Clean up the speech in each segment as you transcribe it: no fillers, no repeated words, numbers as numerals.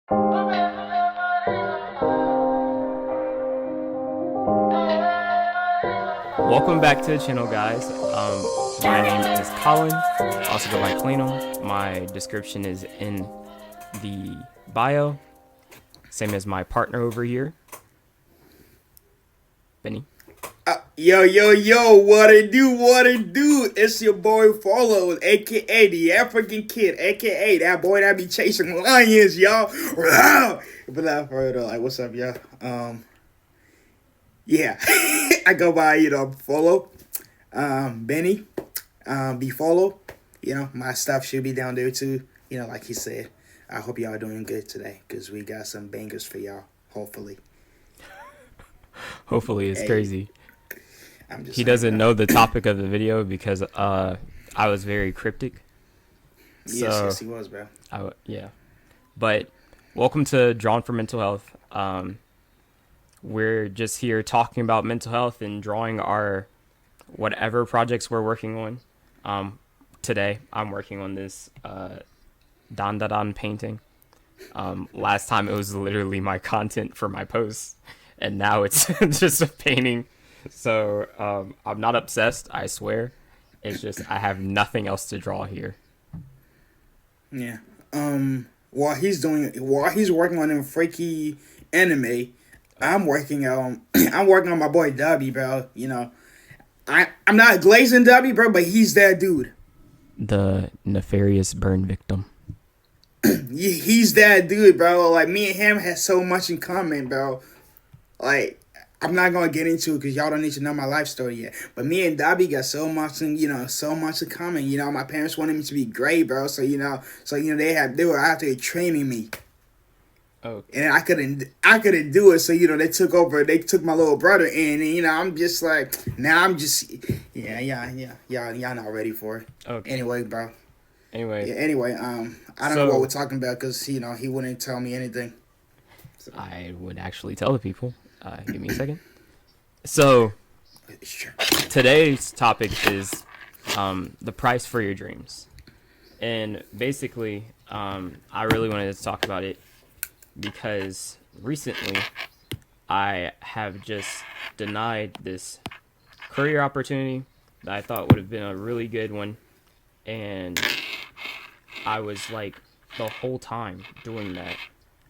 Welcome back to the channel, guys. My name is Colin. I also go by Cleanum. My description is in the bio. Same as my partner over here, Benny. Yo, what it do, what it do? It's your boy Follow, aka the African Kid, aka that boy that be chasing lions, y'all. But not further, like, what's up, y'all? Yeah, I go by, Follow, Benny, be Follow. My stuff should be down there too, like he said. I hope y'all doing good today, because we got some bangers for y'all, hopefully. Hopefully, it's Hey, crazy. I'm just He saying, doesn't bro. know the topic of the video because I was very cryptic. So Yes, he was, bro. yeah. But welcome to Drawn for Mental Health. We're just here talking about mental health and drawing our whatever projects we're working on. Today, I'm working on this Dan Da Dan painting. Last time it was literally my content for my posts, and now it's just a painting. So I'm not obsessed, I swear. It's just I have nothing else to draw here. Yeah. While he's working on them freaky anime, I'm working on my boy Dubby, bro. I'm not glazing Dubby, bro, but he's that dude. The nefarious burn victim. He's that dude, bro. Like, me and him has so much in common, bro. Like, I'm not gonna get into it because y'all don't need to know my life story yet. But me and Dobby got so much in common. My parents wanted me to be great, bro. So they were out there training me, Oh, and I couldn't do it. So they took my little brother in, and I'm just like, now I'm just, yeah, y'all not ready for it. okay. Anyway, bro. Anyway, Yeah. Anyway, I don't know what we're so talking about because he wouldn't tell me anything. So I would actually tell the people. Give me a second. So sure. today's topic is the price for your dreams. And basically, I really wanted to talk about it because recently I have just denied this career opportunity that I thought would have been a really good one. And I was like, the whole time doing that,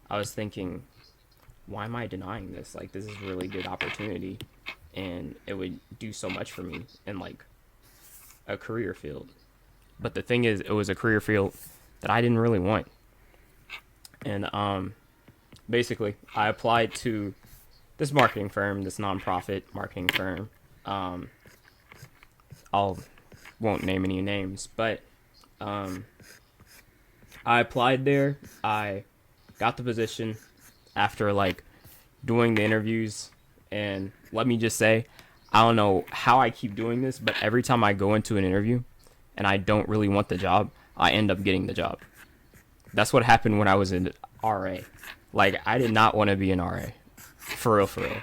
I was thinking, why am I denying this? Like, this is a really good opportunity and it would do so much for me in like a career field. But the thing is, it was a career field that I didn't really want. And basically, I applied to this marketing firm, this nonprofit marketing firm. I'll won't name any names, but I applied there. I got the position after like doing the interviews, and let me just say, I don't know how I keep doing this, but every time I go into an interview and I don't really want the job, I end up getting the job. That's what happened when I was in RA. Like, I did not want to be an RA. For real, for real.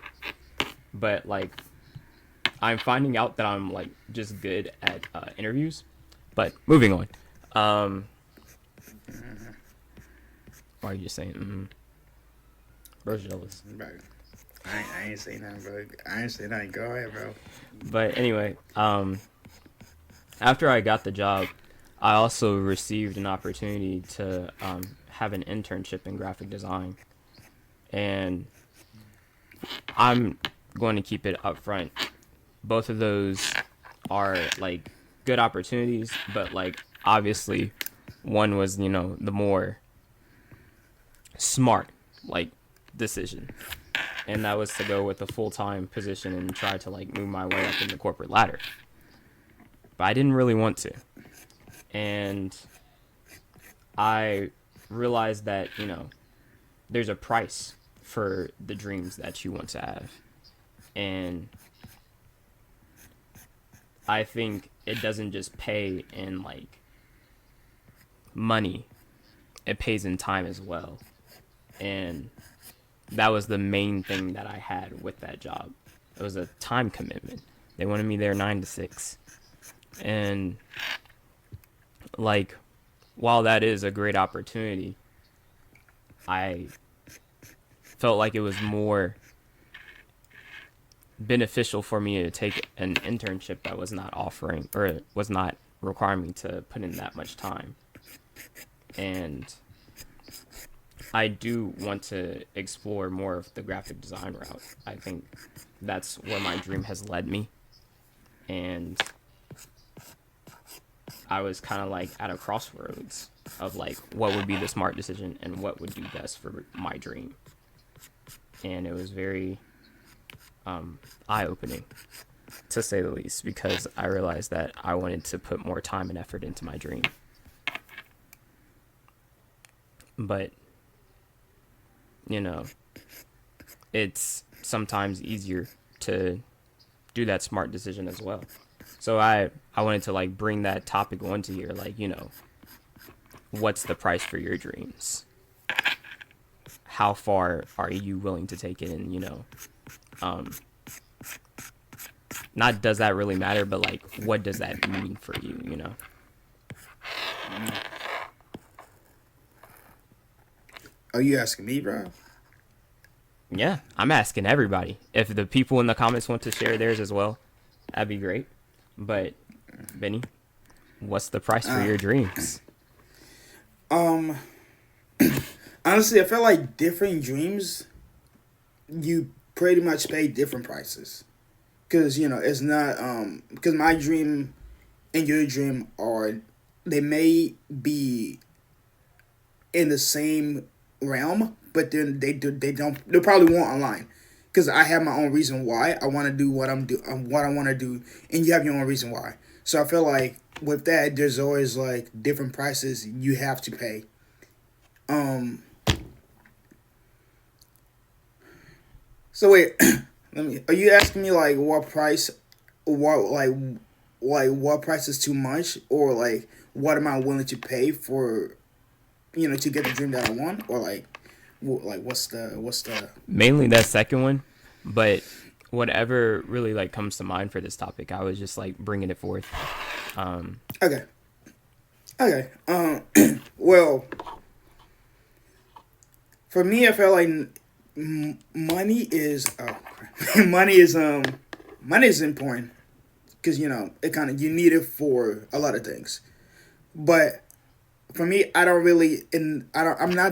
But, like, I'm finding out that I'm, like, just good at interviews. But, moving on. Um, why are you just saying, Bro's jealous. Bro, I ain't say nothing, bro. I ain't say nothing. Go ahead, bro. But, anyway, after I got the job, I also received an opportunity to have an internship in graphic design. And I'm going to keep it up front. Both of those are like good opportunities, but like obviously one was, the more smart like decision. And that was to go with a full-time position and try to like move my way up in the corporate ladder. But I didn't really want to. And I realized that, there's a price for the dreams that you want to have. And I think it doesn't just pay in like money, it pays in time as well. And that was the main thing that I had with that job. It was a time commitment. They wanted me there 9 to 6. And like, while that is a great opportunity, I felt like it was more beneficial for me to take an internship that was not offering or was not requiring me to put in that much time. And I do want to explore more of the graphic design route. I think that's where my dream has led me. And I was kind of like at a crossroads of like what would be the smart decision and what would do best for my dream. And it was very eye-opening, to say the least, because I realized that I wanted to put more time and effort into my dream. But, you know, it's sometimes easier to do that smart decision as well. So I wanted to like bring that topic onto here, like, you know, what's the price for your dreams? How far are you willing to take it? And, you know, not does that really matter, but like, what does that mean for you, you know? Are you asking me, bro? Yeah, I'm asking everybody. If the people in the comments want to share theirs as well, that'd be great. But, Benny, what's the price for your dreams? Honestly, I feel like different dreams, you pretty much pay different prices. Because, you know, it's not, because my dream and your dream are, they may be in the same realm, but then they probably won't align. Because I have my own reason why I want to do what what I want to do, and you have your own reason why. So I feel like with that, there's always like different prices you have to pay. So wait, are you asking me like what price, what price is too much, or like what am I willing to pay for, you know, to get the dream that I want, or like what's the Mainly that second one, but whatever really like comes to mind for this topic, I was just like bringing it forth. Okay. Well, for me, I feel like money is money is important because, you know, it kind of, you need it for a lot of things, but for me, I'm not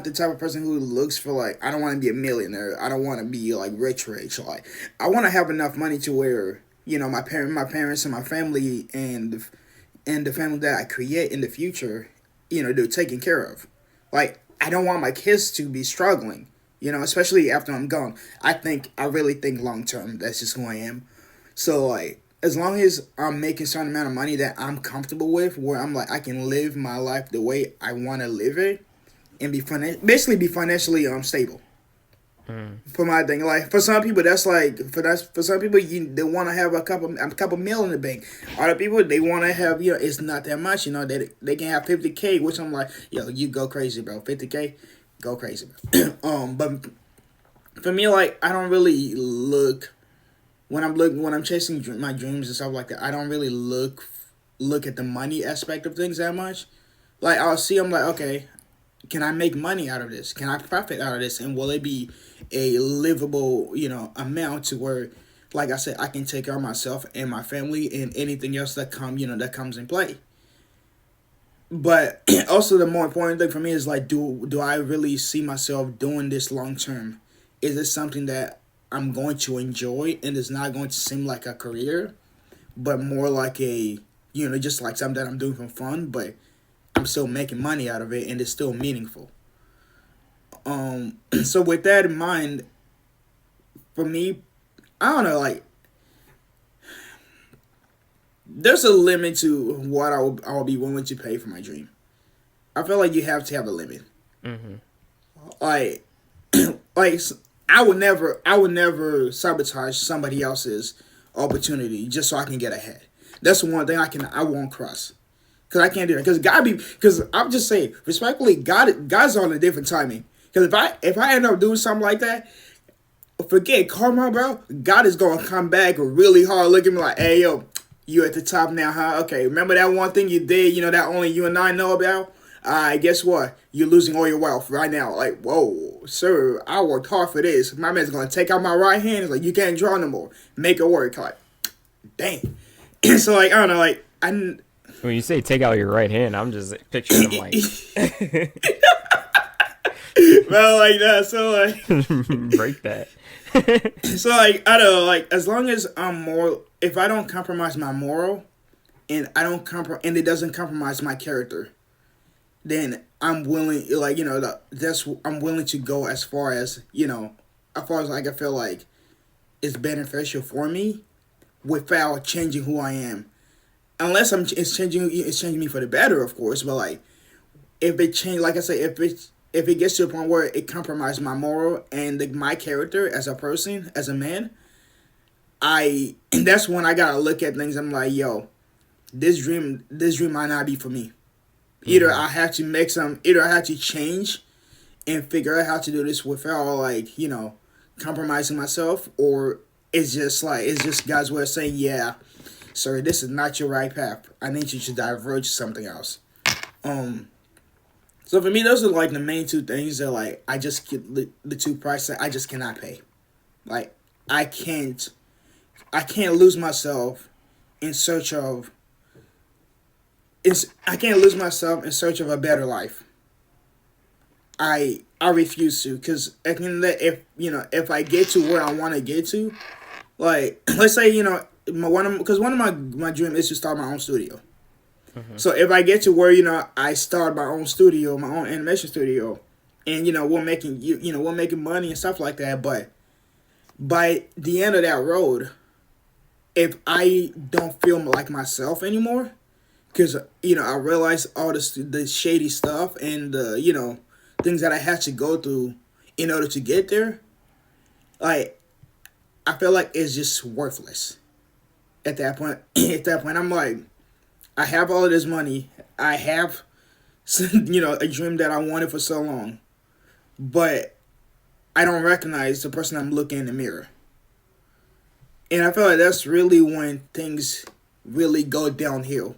the type of person who looks for like, I don't want to be a millionaire. I don't want to be like rich. Like, I want to have enough money to where, you know, my parents and my family and the family that I create in the future, you know, they're taken care of. Like, I don't want my kids to be struggling, you know, especially after I'm gone. I really think long term. That's just who I am. So like, as long as I'm making a certain amount of money that I'm comfortable with, where I'm like, I can live my life the way I want to live it, and be financially stable. For my thing, like for some people, that's like for some people, they want to have a couple mil in the bank. Other people, they want to have, you know, it's not that much, you know, they can have 50K, which I'm like, yo, you go crazy, bro. 50K, go crazy, bro. But for me, like, I don't really look. When I'm chasing my dreams and stuff like that, I don't really look at the money aspect of things that much. Like, I'll see, I'm like, okay, can I make money out of this? Can I profit out of this? And will it be a livable, you know, amount to where, like I said, I can take care of myself and my family and anything else that comes in play. But also the more important thing for me is like, do I really see myself doing this long term? Is it something that I'm going to enjoy and it's not going to seem like a career, but more like a, you know, just like something that I'm doing for fun, but I'm still making money out of it and it's still meaningful. So with that in mind, for me, I don't know, like, there's a limit to what I'll be willing to pay for my dream. I feel like you have to have a limit. Mm-hmm. Like, like I would never sabotage somebody else's opportunity just so I can get ahead. That's one thing I won't cross. Cause I can't do that. Cause I'm just saying, respectfully, God's on a different timing. Cause if I end up doing something like that, forget karma, bro. God is gonna come back really hard, look at me like, hey yo, you at the top now, huh? Okay, remember that one thing you did, you know, that only you and I know about? Guess what? You're losing all your wealth right now. Like, whoa, sir, I worked hard for this. My man's gonna take out my right hand. It's like, you can't draw no more. Make it work. Like, dang. So like, I don't know. Like, When you say take out your right hand, I'm just picturing him like bro, like that. So like, break that. so like, I don't know. Like, as long as I'm moral, if I don't compromise my moral, and I don't and it doesn't compromise my character, then I'm willing, like, I'm willing to go as far as, as far as like I feel like it's beneficial for me without changing who I am. Unless it's changing me for the better, of course. But like, if it change, like I say, if it gets to a point where it compromises my moral and my character as a person, as a man, and that's when I gotta look at things. I'm like, yo, this dream might not be for me. Either I have to either I have to change and figure out how to do this without like, compromising myself, or it's just God's way of saying, yeah, sir, this is not your right path. I need you to diverge to something else. So for me, those are like the main two things that like I just get the two prices I just cannot pay. Like, I can't lose myself in search of I can't lose myself in search of a better life. I refuse to, because at the end of the day, if I get to where I want to get to, like, let's say, one of my dream is to start my own studio. So if I get to where, I start my own studio, my own animation studio, and we're making money and stuff like that, but by the end of that road, if I don't feel like myself anymore, because I realize all the shady stuff and the things that I had to go through in order to get there, like, I feel like it's just worthless at that point. At that point, I'm like, I have all of this money. I have, a dream that I wanted for so long, but I don't recognize the person I'm looking in the mirror. And I feel like that's really when things really go downhill.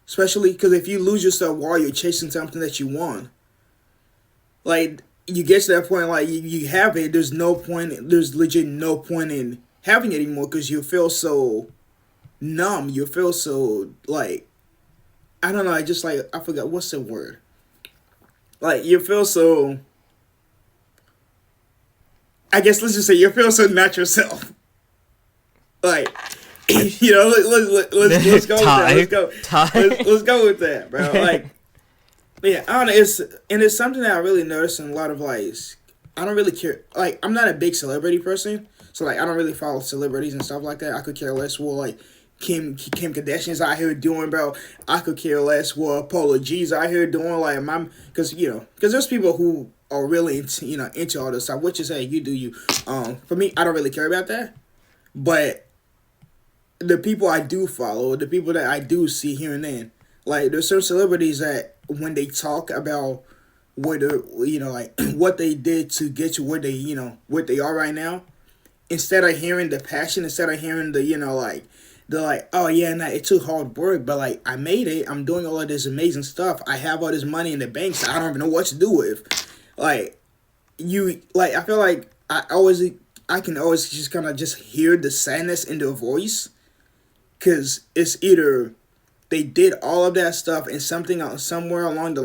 Especially because if you lose yourself while you're chasing something that you want, like, you get to that point, like, you have it, there's legit no point in having it anymore, because you feel so numb, you feel so, like, I don't know, I forgot, what's the word? Like, you feel so, I guess let's just say you feel so not yourself. Like, let's go with that. Let's go with that, bro. Like, yeah, I don't know. It's something that I really noticed in a lot of, like, I don't really care. Like, I'm not a big celebrity person, so like I don't really follow celebrities and stuff like that. I could care less what like Kim Kardashian's out here doing, bro. I could care less what Polo G's out here doing. Like, because there's people who are really into all this stuff, which is, hey, you do you. For me, I don't really care about that, but the people I do follow, the people that I do see here and then, like, there's certain celebrities that when they talk about what what they did to get to where they what they are right now, instead of hearing the passion, instead of hearing the they're like, oh yeah, nah, it took hard work, but like, I made it. I'm doing all of this amazing stuff. I have all this money in the bank, so I don't even know what to do with. Like, I feel like I can always just kind of just hear the sadness in their voice. Because it's either they did all of that stuff and somewhere along the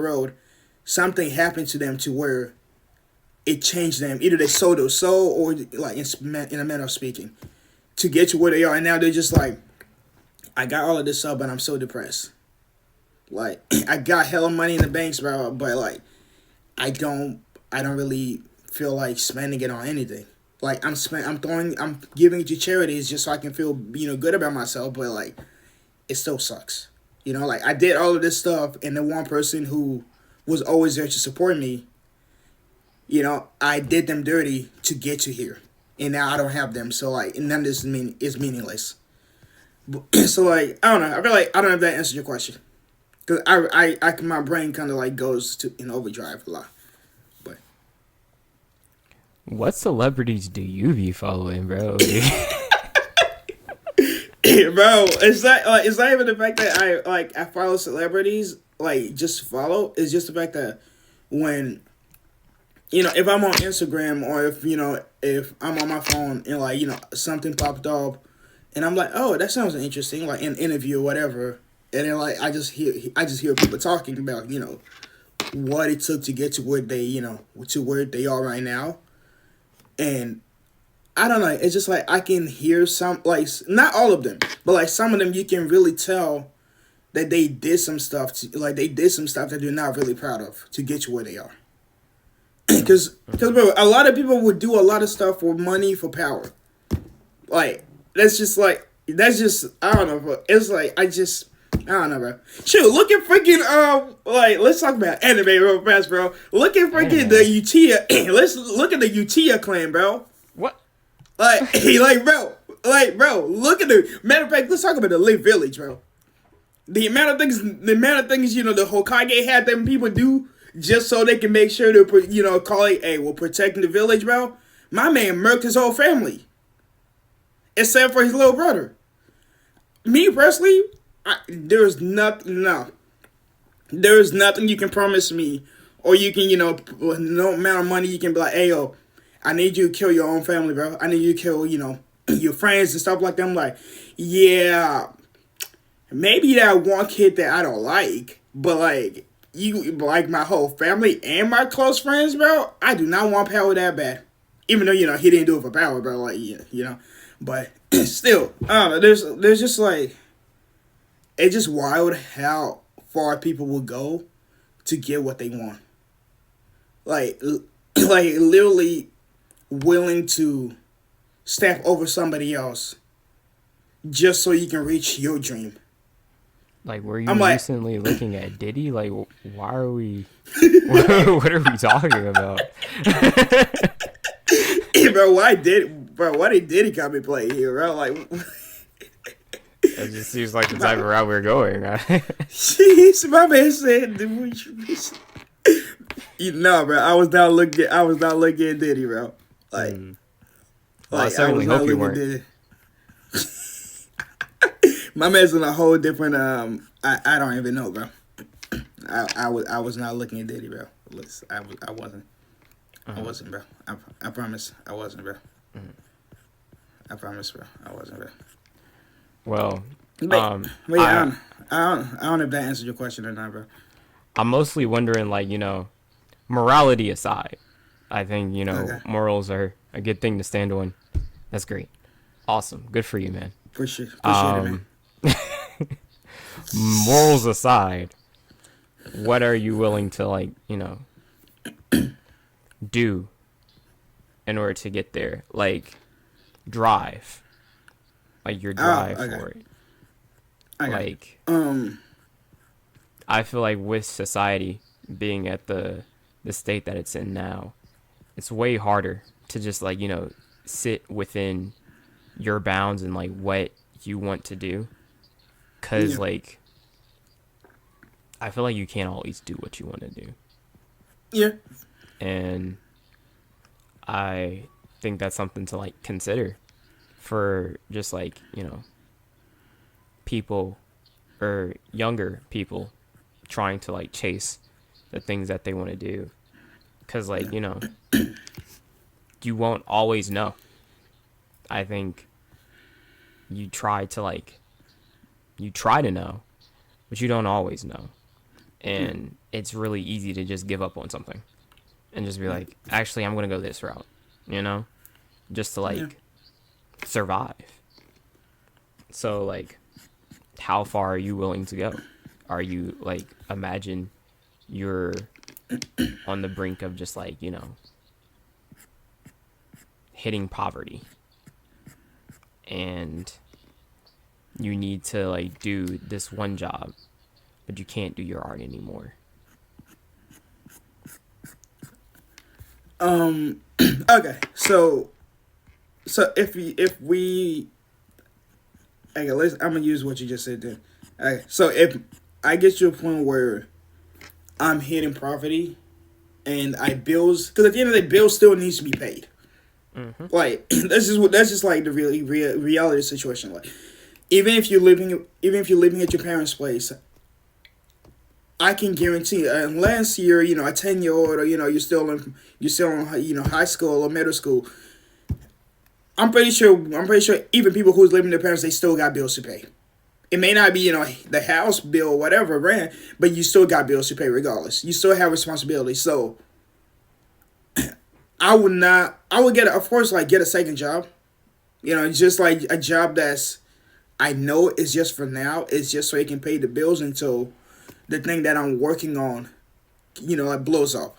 road, something happened to them to where it changed them. Either they sold their soul, or like in a manner of speaking, to get to where they are. And now they're just like, I got all of this stuff, but I'm so depressed. Like, I got hella money in the banks, bro, but like, I don't really feel like spending it on anything. Like, I'm giving it to charities just so I can feel, good about myself, but like, it still sucks. Like, I did all of this stuff, and the one person who was always there to support me, I did them dirty to get to here, and now I don't have them, so like, none of this is meaningless. So like, I don't know. I feel like I don't know if that answers your question, because my brain kind of like goes to in overdrive a lot. What celebrities do you be following, bro? Bro, it's not even the fact that I follow celebrities. like just follow is just the fact that when if I'm on Instagram or if I'm on my phone and like something popped up and I'm like, oh, that sounds interesting, like an interview or whatever, and then like I just hear people talking about what it took to get to where they are right now, and I don't know, it's just like I can hear some, like, not all of them, but like some of them you can really tell that they did some stuff that they're not really proud of to get you where they are. Because bro, a lot of people would do a lot of stuff for money, for power. Like, that's just, I don't know, bro. It's like, I don't know, bro. Shoot, look at freaking, let's talk about anime real fast, bro. Look at freaking the Uchiha, let's look at the Uchiha clan, bro. What? Like, bro, look at matter of fact, let's talk about the Lit Village, bro. The amount of things, the Hokage had them people do just so they can make sure to, call it, hey, we're protecting the village, bro. My man murked his whole family. Except for his little brother. Me, personally, there's nothing you can promise me, or you can, no amount of money you can be like, hey, yo, I need you to kill your own family, bro. I need you to kill, your friends and stuff like that. I'm like, yeah, maybe that one kid that I don't like, but like, like my whole family and my close friends, bro, I do not want power that bad. Even though, he didn't do it for power, bro, like, but still, I don't know, there's just like, it's just wild how far people will go to get what they want. Like literally willing to step over somebody else just so you can reach your dream. Like, were you recently looking at Diddy? Like, why are we... what are we talking about? Bro, why did Diddy come and play here, bro? Like... It just seems like the type of route we're going, right? Jeez, my man said... bro, I was not looking at Diddy, bro. Like... Well, I certainly hope you weren't. My man's in a whole different I don't even know, bro. I was not looking at Diddy, bro. Listen, I wasn't. I wasn't, bro. I promise I wasn't, bro. I promise, bro. I wasn't, bro. Well, I don't know if that answered your question or not, bro. I'm mostly wondering, like, morality aside, I think, Okay. morals are a good thing to stand on. That's great. Awesome. Good for you, man. Appreciate it, man. Morals aside, what are you willing to, like, do in order to get there? Like, drive. Like, your drive for it. Like, I feel like with society being at the state that it's in now, it's way harder to just, like, sit within your bounds and, like, what you want to do. Because, like, I feel like you can't always do what you want to do. Yeah. And I think that's something to, like, consider for just, like, people or younger people trying to, like, chase the things that they want to do. Because, like, you won't always know. I think you try to know, but you don't always know. And it's really easy to just give up on something and just be like, actually, I'm going to go this route, just to, like, survive. So, like, how far are you willing to go? Are you, like, imagine you're on the brink of just, like, hitting poverty, and you need to, like, do this one job, but you can't do your art anymore. Okay, so if we okay, I'm gonna use what you just said then. Okay, so if I get to a point where I'm hitting poverty and because at the end of the day, bills still needs to be paid. Mm-hmm. Like that's just like the reality situation. Like even if you're living at your parents' place, I can guarantee, unless you're, a 10-year old, or you're still in high school or middle school. I'm pretty sure even people who's living with their parents, they still got bills to pay. It may not be, the house bill or whatever, rent, but you still got bills to pay regardless. You still have responsibility. So I would of course, like, get a second job. Just like a job that's, I know is just for now. It's just so it can pay the bills until the thing that I'm working on, like, blows up.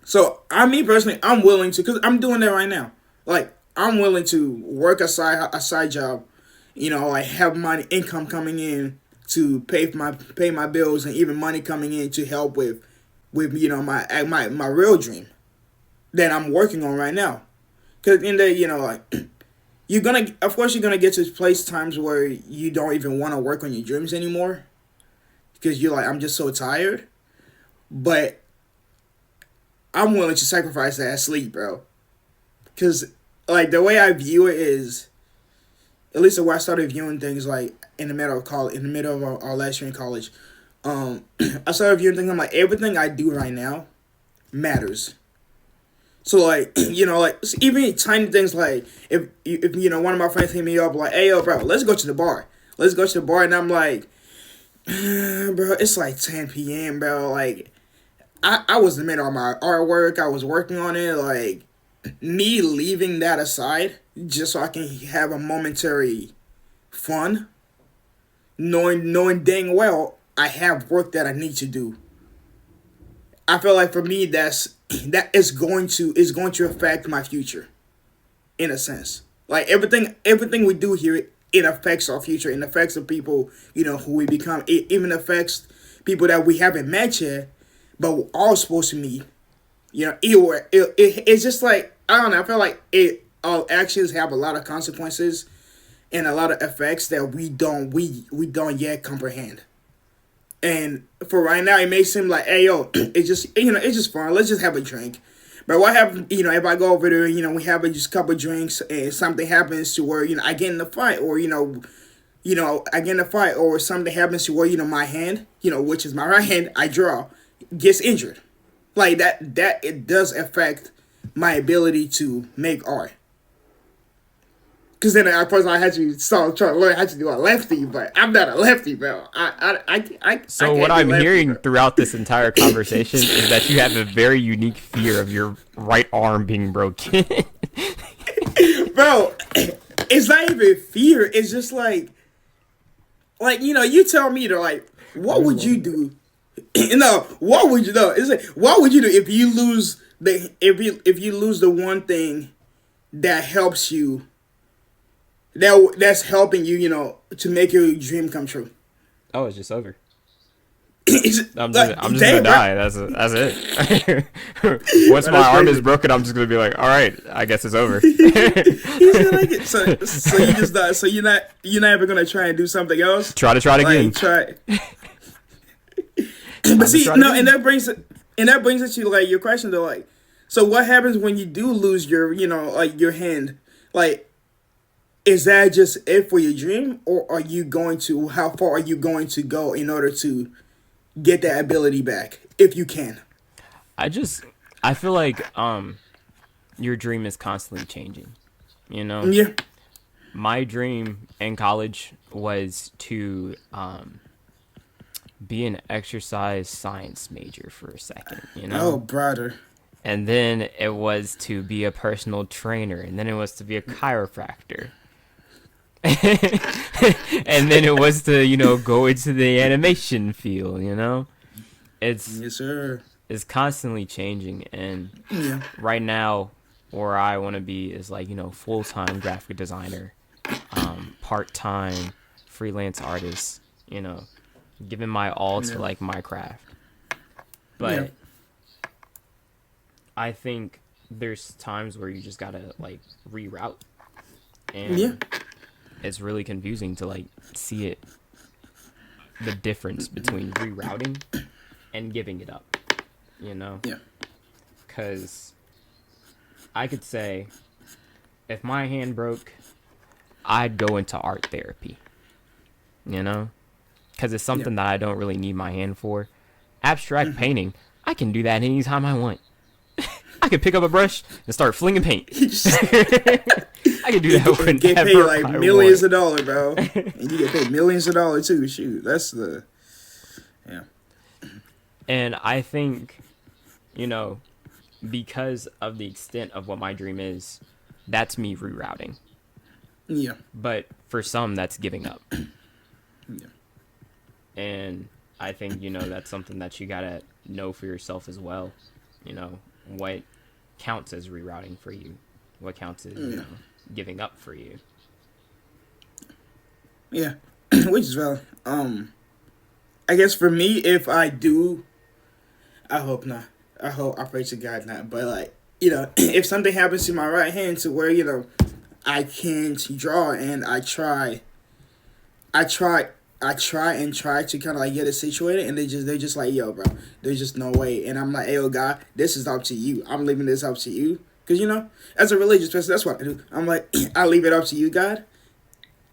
So me personally, I'm willing to, because I'm doing that right now. Like, I'm willing to work a side job, like, have money income coming in to pay my bills, and even money coming in to help with my real dream that I'm working on right now. Cause in the like, you're gonna get to place times where you don't even want to work on your dreams anymore, because you're like, I'm just so tired. But I'm willing to sacrifice that sleep, bro. Cause, like, the way I view it is, at least the way I started viewing things, like, in the middle of college, in the middle of our last year in college, I started viewing things. I'm like, everything I do right now matters. So, like, like, even tiny things, like, if one of my friends hit me up, like, hey, yo, bro, let's go to the bar. Let's go to the bar. And I'm like, bro, it's like 10 p.m., bro. Like, I was in the middle of my artwork. I was working on it. Like, me leaving that aside just so I can have a momentary fun, knowing dang well I have work that I need to do. I feel like, for me, that is going to affect my future, in a sense. Like, everything we do here, it affects our future. It affects the people, who we become. It even affects people that we haven't met yet, but we're all supposed to meet. It's just like, I don't know. I feel like our actions have a lot of consequences and a lot of effects that we don't yet comprehend. And for right now, it may seem like, hey, yo, it's just fun. Let's just have a drink. But what happens, if I go over there, we have just a couple of drinks, and something happens to where, I get in the fight, or, I get in a fight, or something happens to where, my hand, which is my right hand, I draw, gets injured. Like, that it does affect my ability to make art. Because then at first I had to start trying to learn how to do a lefty, but I'm not a lefty, bro. So what I'm hearing throughout this entire conversation is that you have a very unique fear of your right arm being broken. Bro, it's not even fear. It's just like, you tell me to, like, what would you do? What would you do? It's like, what would you do if you lose if you lose the one thing that helps you? That's helping you, to make your dream come true. Oh, it's just over. I'm like, just gonna die. That's it. Once my arm is broken, I'm just gonna be like, all right, I guess it's over. So you just die. So you're not ever gonna try and do something else. Try it again. Try. But see, no, and that brings it to, like, your question, though. Like, so what happens when you do lose your, like, your hand? Like, is that just it for your dream, or how far are you going to go in order to get that ability back, if you can? I feel like your dream is constantly changing. Yeah. My dream in college was to be an exercise science major for a second, Oh, brother. And then it was to be a personal trainer, and then it was to be a chiropractor. And then it was to, go into the animation field, It's Yes, sir. It's constantly changing, and Yeah. right now where I want to be is, like, full-time graphic designer, part-time freelance artist, giving my all to, like, my craft. But I think there's times where you just gotta, like, reroute, and it's really confusing to, like, see the difference between rerouting and giving it up, because I could say, if my hand broke, I'd go into art therapy, because it's something that I don't really need my hand for. Abstract painting, I can do that anytime I want. I could pick up a brush and start flinging paint. I could do that whenever get paid like I millions want. of dollars, bro. And you get paid millions of dollars too. Shoot, that's the And I think, because of the extent of what my dream is, that's me rerouting. Yeah. But for some, that's giving up. Yeah. And I think, that's something that you gotta know for yourself as well. What counts as rerouting for you? What counts as, giving up for you? Yeah. Which is valid. I guess for me, if I do, I hope not. I pray to God not. But like, if something happens to my right hand to where, I can't draw and I try to kind of like get it situated, and they're just like, yo, bro, there's just no way. And I'm like, hey, oh God, this is up to you. I'm leaving this up to you. Because, as a religious person, that's what I do. I'm like, I leave it up to you, God.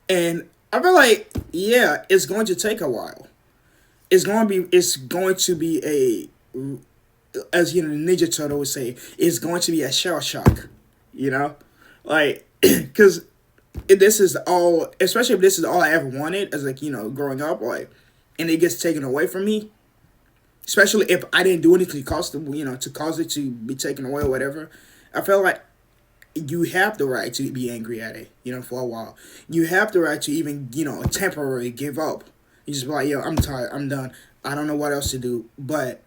And I feel like, yeah, it's going to take a while. It's going to be a, as Ninja Turtle would say, it's going to be a shell shock, like, because this is all, especially if this is all I ever wanted as like, growing up, like, and it gets taken away from me, especially if I didn't do anything to cause it to be taken away or whatever. I felt like you have the right to be angry at it, for a while. You have the right to even, temporarily give up. You just be like, yo, I'm tired, I'm done, I don't know what else to do. But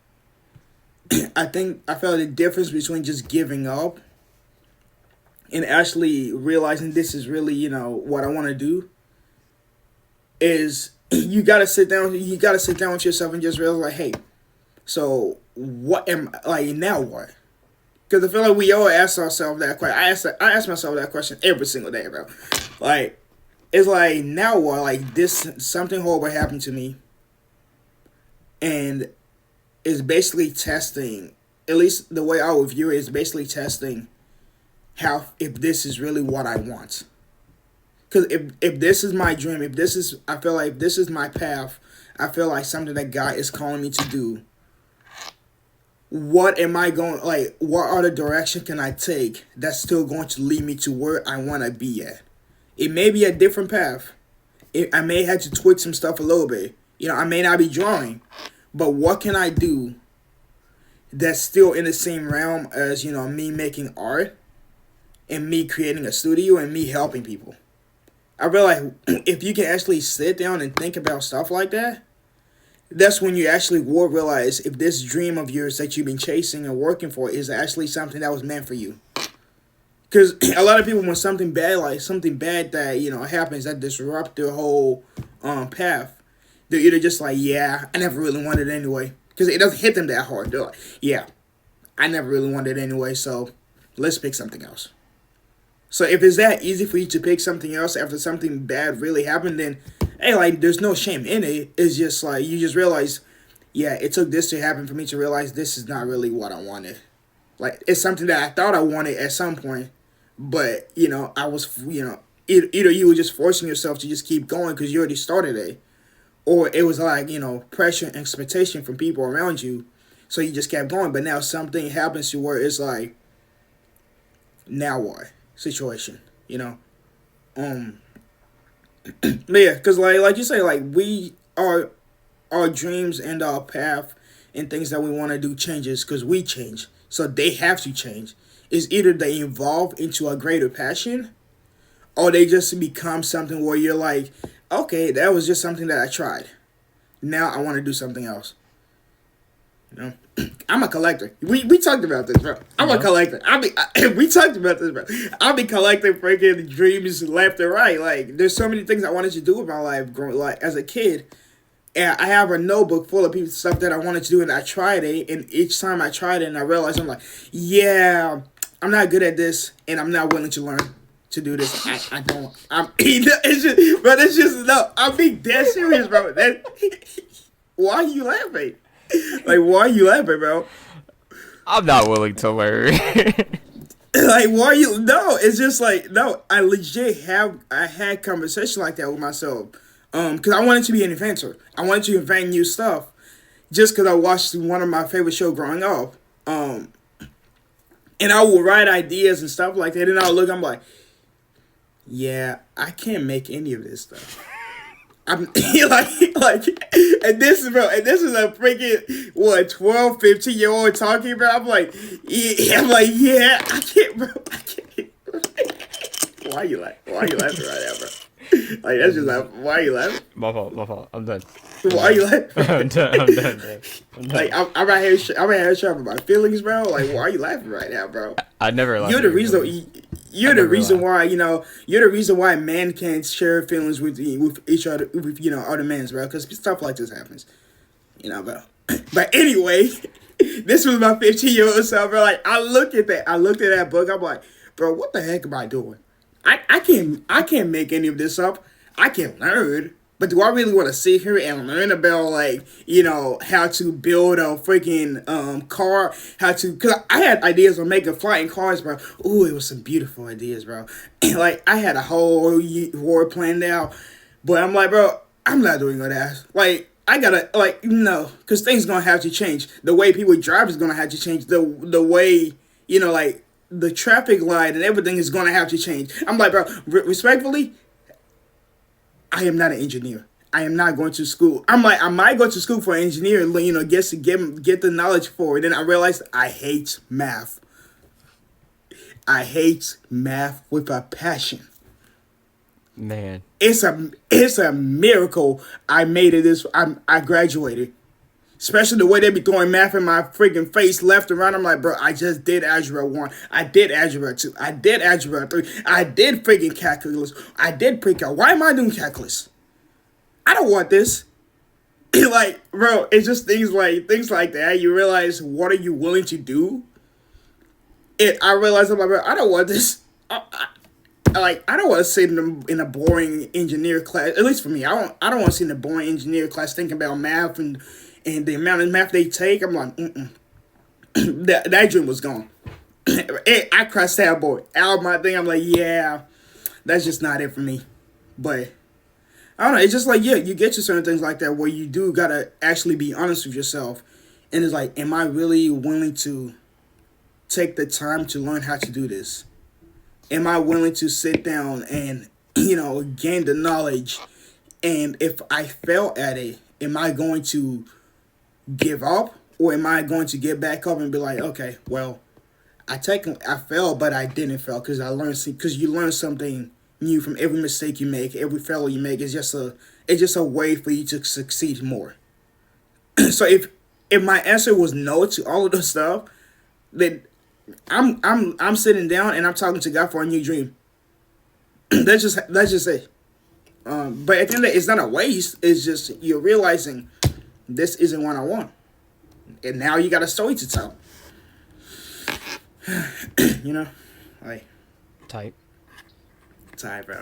I felt the difference between just giving up and actually realizing this is really, what I want to do is you gotta sit down with yourself and just realize, like, hey, so what am like now what? Because I feel like we all ask ourselves that question. I ask myself that question every single day, bro. Like, it's like, now what? Like, something horrible happened to me, and it's basically testing. At least the way I would view it is basically testing if this is really what I want. Because if this is my dream, I feel like if this is my path, I feel like something that God is calling me to do. What am I going, like, what other direction can I take that's still going to lead me to where I want to be at? It may be a different path. I may have to tweak some stuff a little bit. I may not be drawing, but what can I do that's still in the same realm as, me making art and me creating a studio and me helping people? I feel like if you can actually sit down and think about stuff like that, that's when you actually will realize if this dream of yours that you've been chasing and working for is actually something that was meant for you. Because a lot of people, when something bad that, happens that disrupt their whole path, they're either just like, yeah, I never really wanted it anyway. Because it doesn't hit them that hard. They're like, yeah, I never really wanted it anyway, so let's pick something else. So if it's that easy for you to pick something else after something bad really happened, then, hey, like, there's no shame in it. It's just like, you just realize, yeah, it took this to happen for me to realize this is not really what I wanted. Like, it's something that I thought I wanted at some point, but, I was, either you were just forcing yourself to just keep going because you already started it, or it was like, pressure and expectation from people around you, so you just kept going. But now something happens to where it's like, now what? Situation, but yeah, because like you say, like, our dreams and our path and things that we want to do changes because we change, so they have to change. It's either they evolve into a greater passion, or they just become something where you're like, okay, that was just something that I tried, now I want to do something else. I'm a collector. We talked about this, bro. I'm a collector. We talked about this, bro. I'll be collecting freaking dreams left and right. Like, there's so many things I wanted to do with my life like as a kid. And I have a notebook full of stuff that I wanted to do, and I tried it. And each time I tried it, and I realized, I'm like, yeah, I'm not good at this, and I'm not willing to learn to do this. I don't. It's just no. I'm being dead serious, bro. Why are you laughing? Like, why are you laughing, bro? I'm not willing to learn. Like, why are you? No, it's just like, no. I had conversation like that with myself. Because I wanted to be an inventor. I wanted to invent new stuff. Just because I watched one of my favorite shows growing up. And I would write ideas and stuff like that. And I look, I'm like, yeah, I can't make any of this stuff. I'm and this is, bro, and this is a freaking, what, 12, 15-year-old talking, bro. Yeah, I can't, bro. I can't. Why you laughing right now, bro? Like, that's just like, why are you laughing? My fault. I'm done. Why are you laughing? I'm done, bro. Like, I'm right here sharp my feelings, bro. Like, why are you laughing right now, bro? I never laughed. You're the reason. You're the reason why, you're the reason why men can't share feelings with each other, with, other men, bro. Because stuff like this happens, bro. But anyway, this was my 15-year-old self, bro. Like, I looked at that book. I'm like, bro, what the heck am I doing? I can't make any of this up. I can learn. But do I really want to sit here and learn about, like, how to build a freaking car? Because I had ideas on making flying cars, bro. Ooh, it was some beautiful ideas, bro. Like, I had a whole war planned out. But I'm like, bro, I'm not doing all that. Like, I gotta, like, no. Because things going to have to change. The way people drive is going to have to change. The way, like, the traffic light and everything is going to have to change. I'm like, bro, respectfully, I am not an engineer. I am not going to school. I'm like, I might go to school for engineering, just to get the knowledge for it. Then I realized I hate math. I hate math with a passion. Man, it's a miracle I made it. I graduated. Especially the way they be throwing math in my freaking face left and right. I'm like, bro, I just did Algebra 1. I did Algebra 2. I did Algebra 3. I did freaking calculus. I did pre-cal. Why am I doing calculus? I don't want this. Like, bro, it's just things like that. You realize, what are you willing to do? I realized, I'm like, bro, I don't want this. I don't want to sit in a boring engineer class. At least for me, I don't want to sit in a boring engineer class thinking about math and the amount of math they take. I'm like, that dream was gone. I crossed that boy out of my thing. I'm like, yeah, that's just not it for me. But I don't know. It's just like, yeah, you get to certain things like that where you do gotta actually be honest with yourself, and it's like, am I really willing to take the time to learn how to do this? Am I willing to sit down and gain the knowledge? And if I fail at it, am I going to give up, or am I going to get back up and be like, okay, well, I failed, but I didn't fail because you learn something new from every mistake you make, every failure you make. It's just a way for you to succeed more. So if my answer was no to all of this stuff, then I'm sitting down and I'm talking to God for a new dream. That's just it. But at the end of the day, it's not a waste. It's just you're realizing this isn't what I want, and now you got a story to tell. Like tight, bro.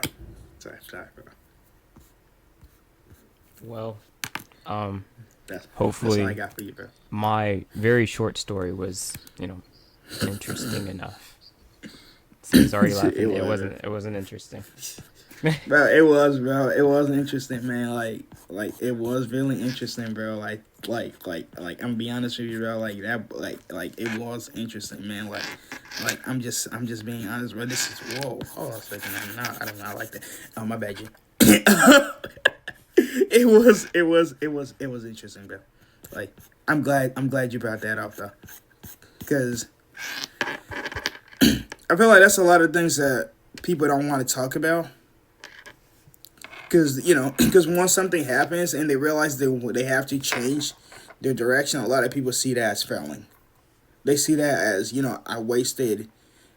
Tight, bro. Well, that's hopefully all I got for you, bro. My very short story was, interesting enough. He's already laughing. It wasn't interesting. Bro, it was, bro. It was interesting, man. Like it was really interesting, bro. Like I'm gonna be honest with you, bro. Like that, like it was interesting, man. Like I'm just being honest, bro. This is hold on a second. I don't know. I like that. Oh, my bad, G. It was interesting, bro. Like I'm glad you brought that up, though, because I feel like that's a lot of things that people don't want to talk about. Because once something happens and they realize they have to change their direction, a lot of people see that as failing. They see that as, I wasted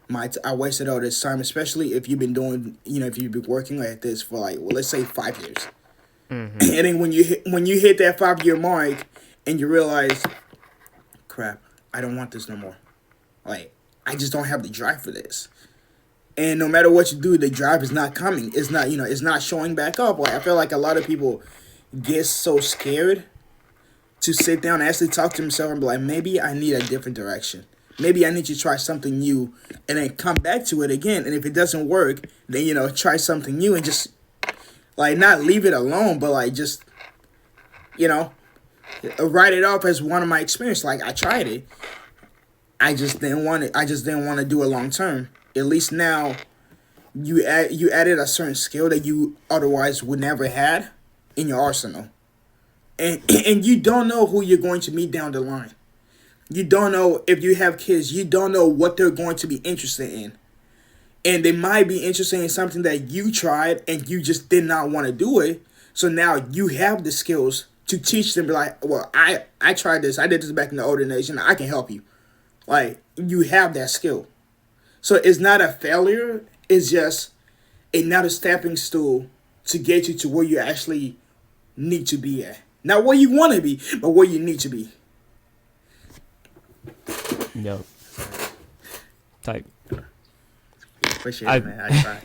all this time, especially if you've been doing, if you've been working like this for let's say 5 years. Mm-hmm. And then when you hit that 5-year mark and you realize, crap, I don't want this no more. Like, I just don't have the drive for this. And no matter what you do, the drive is not coming. It's not, it's not showing back up. Like, I feel like a lot of people get so scared to sit down and actually talk to themselves and be like, maybe I need a different direction. Maybe I need to try something new and then come back to it again. And if it doesn't work, then, try something new and just, Like, not leave it alone, but like just, write it off as one of my experience. Like, I tried it. I just didn't want it. I just didn't want to do it long term. At least now, you added a certain skill that you otherwise would never had in your arsenal, and you don't know who you're going to meet down the line. You don't know if you have kids. You don't know what they're going to be interested in, and they might be interested in something that you tried and you just did not want to do it. So now you have the skills to teach them. Be like, well, I tried this. I did this back in the older nation. I can help you. Like, you have that skill. So it's not a failure. It's just another stepping stool to get you to where you actually need to be at. Not where you want to be, but where you need to be. Yo. Type. Appreciate it, man. I tried.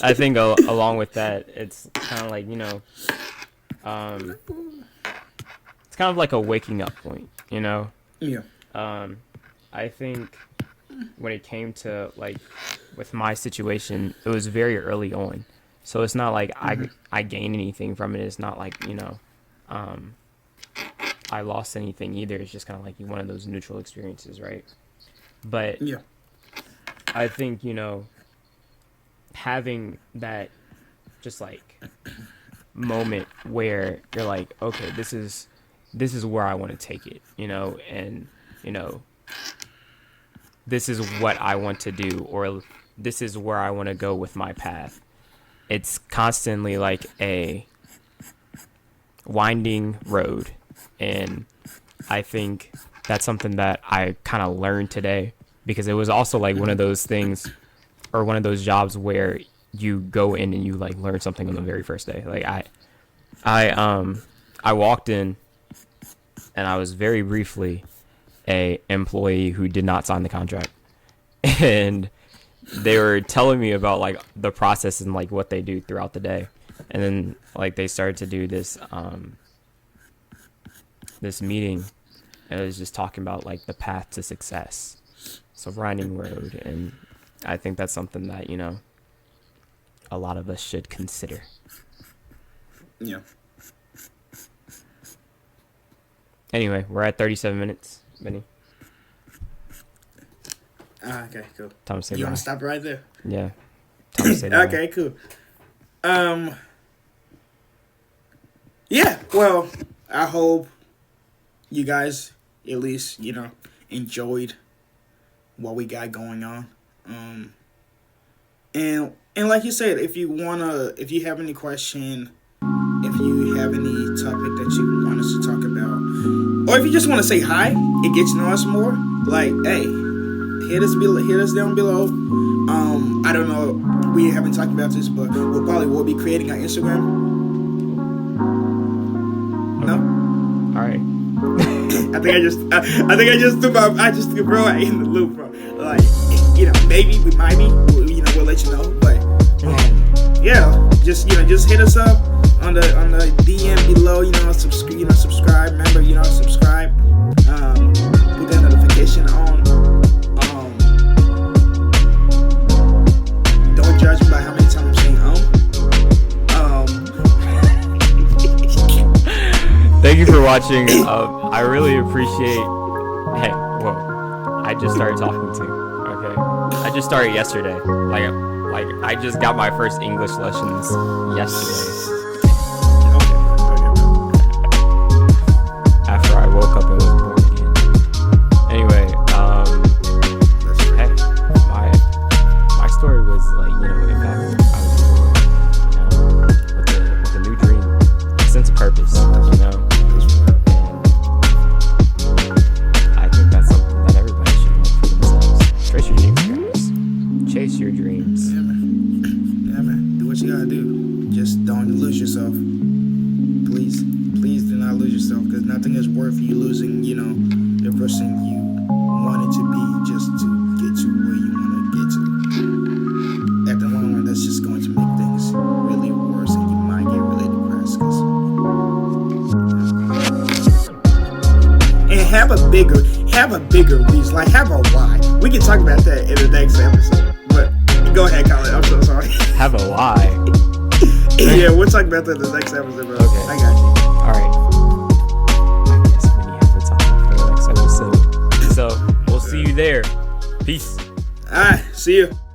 I think along with that, it's kind of like, it's kind of like a waking up point, Yeah. I think when it came to, like, with my situation, it was very early on. So it's not like I gained anything from it. It's not like, I lost anything either. It's just kind of like one of those neutral experiences, right? But yeah. I think, having that just like moment where you're like, okay, this is where I want to take it, and this is what I want to do, or this is where I want to go with my path. It's constantly like a winding road, and I think that's something that I kind of learned today, because it was also like one of those things, or one of those jobs where you go in and you like learn something on the very first day. Like I walked in and I was very briefly a employee who did not sign the contract, and they were telling me about like the process and like what they do throughout the day. And then like they started to do this this meeting, and it was just talking about like the path to success. So winding road, and I think that's something that, a lot of us should consider. Yeah. Anyway, we're at 37 minutes, Benny. Okay, cool. Time to say you bye. want to stop right there? Yeah. Time to say bye. Okay, cool. Yeah, well, I hope you guys at least, enjoyed what we got going on. And like you said, if you have any question, if you have any topic that you want us to talk about, or if you just want to say hi and get to know us more, like, hey, hit us down below. I don't know, we haven't talked about this, but we'll be creating our Instagram. No? All right. I think I just threw bro in the loop, bro. Like, maybe we might be, we'll let you know. But yeah, just hit us up on the DM below. Subscribe. Remember, subscribe. Put that notification on. Don't judge me by how many times I'm saying Thank you for watching. I really appreciate. Hey, whoa! I just started talking to. Okay, I just started yesterday. Like I just got my first English lessons yesterday. After I woke up and was born again. Anyway, hey, my story was like, in fact, I was born, with a new dream, a sense of purpose, I think that's something that everybody should want for themselves. Trace your dreams, guys. Chase your dreams. Yeah, man. Do what you gotta do. Just don't lose yourself. Please do not lose yourself, because nothing is worth you losing, the person you wanted to be just to get to where you want to get to. At the long run, that's just going to make things really worse, and you might get really depressed. And have a bigger reason, like have a why. We can talk about that in the next episode. But go ahead, Colin. I'm so sorry. Have a lie. Yeah, we'll talk about that in the next episode, bro. Okay. I got you. All right. I guess we have the topic for the next episode. So we'll see you there. Peace. All right, see you.